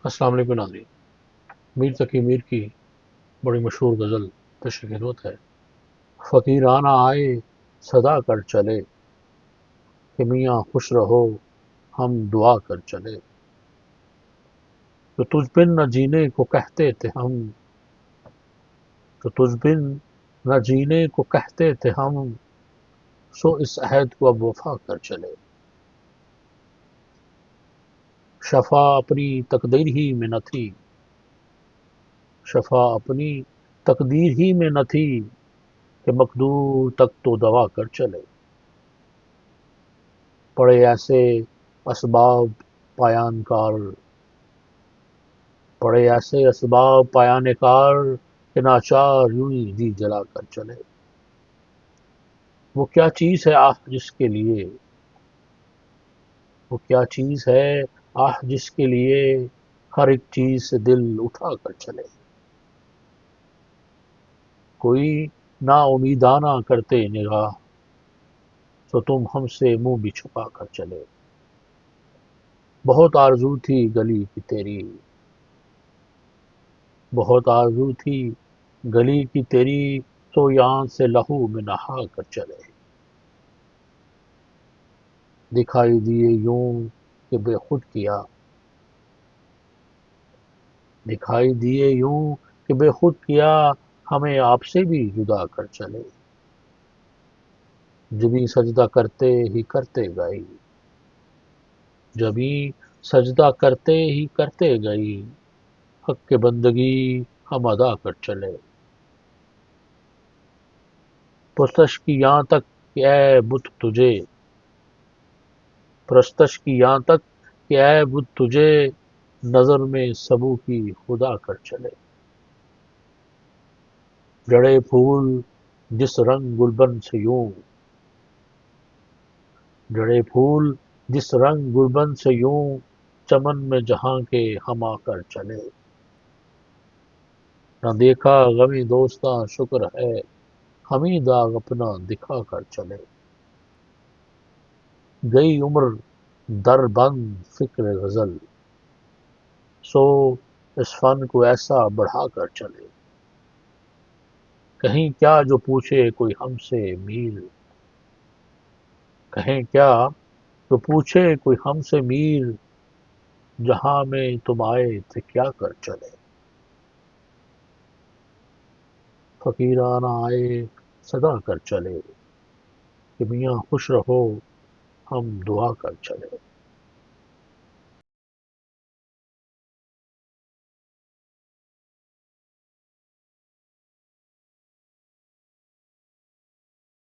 السلام علیکم ناظرین، میر تقی میر کی بڑی مشہور غزل پیش خدمت ہے۔ فقیرانہ آئے صدا کر چلے کہ میاں خوش رہو ہم دعا کر چلے، جو تجھ بن نہ جینے کو کہتے تھے ہم، جو تجھ بن نہ جینے کو کہتے تھے ہم، سو اس عہد کو اب وفا کر چلے۔ شفا اپنی تقدیر ہی میں نہ تھی، شفا اپنی تقدیر ہی میں نہ تھی کہ مقدور تک تو دوا کر چلے۔ پڑے ایسے اسباب پایان کار، پڑے ایسے اسباب پایان کار کہ ناچار یوں ہی جی جلا کر چلے۔ وہ کیا چیز ہے آہ جس کے لیے، وہ کیا چیز ہے آہ جس کے لیے ہر ایک چیز سے دل اٹھا کر چلے۔ کوئی نا امیدانہ کرتے نگاہ، تو تم ہم سے منہ بھی چھپا کر چلے۔ بہت آرزو تھی گلی کی تیری، بہت آرزو تھی گلی کی تیری، تو یہاں سے لہو میں نہا کر چلے۔ دکھائی دیے یوں کہ بے خود کیا، دکھائی دیے یوں کہ بے خود کیا، ہمیں آپ سے بھی جدا کر چلے۔ جبیں سجدہ کرتے ہی کرتے گئی، جبیں سجدہ کرتے ہی کرتے گئی، حق کے بندگی ہم ادا کر چلے۔ پرستش کی یہاں تک کہ اے بت تجھے، پرستش کی یہاں تک کہ اے بت تجھے، نظر میں سبو کی خدا کر چلے۔ جڑے پھول جس رنگ گلبن سے یوں، جڑے پھول جس رنگ گلبن سے یوں، چمن میں جہاں کے ہم آ کر چلے۔ نہ دیکھا غمی دوستاں شکر ہے، ہمیں داغ اپنا دکھا کر چلے۔ گئی عمر در بند فکر غزل، سو اس فن کو ایسا بڑھا کر چلے۔ کہیں کیا جو پوچھے کوئی ہم سے میر، کہیں کیا جو پوچھے کوئی ہم سے میر، جہاں میں تم آئے تھے کیا کر چلے۔ فقیرانہ آئے صدا کر چلے کہ میاں خوش رہو ہم دعا کر چلے۔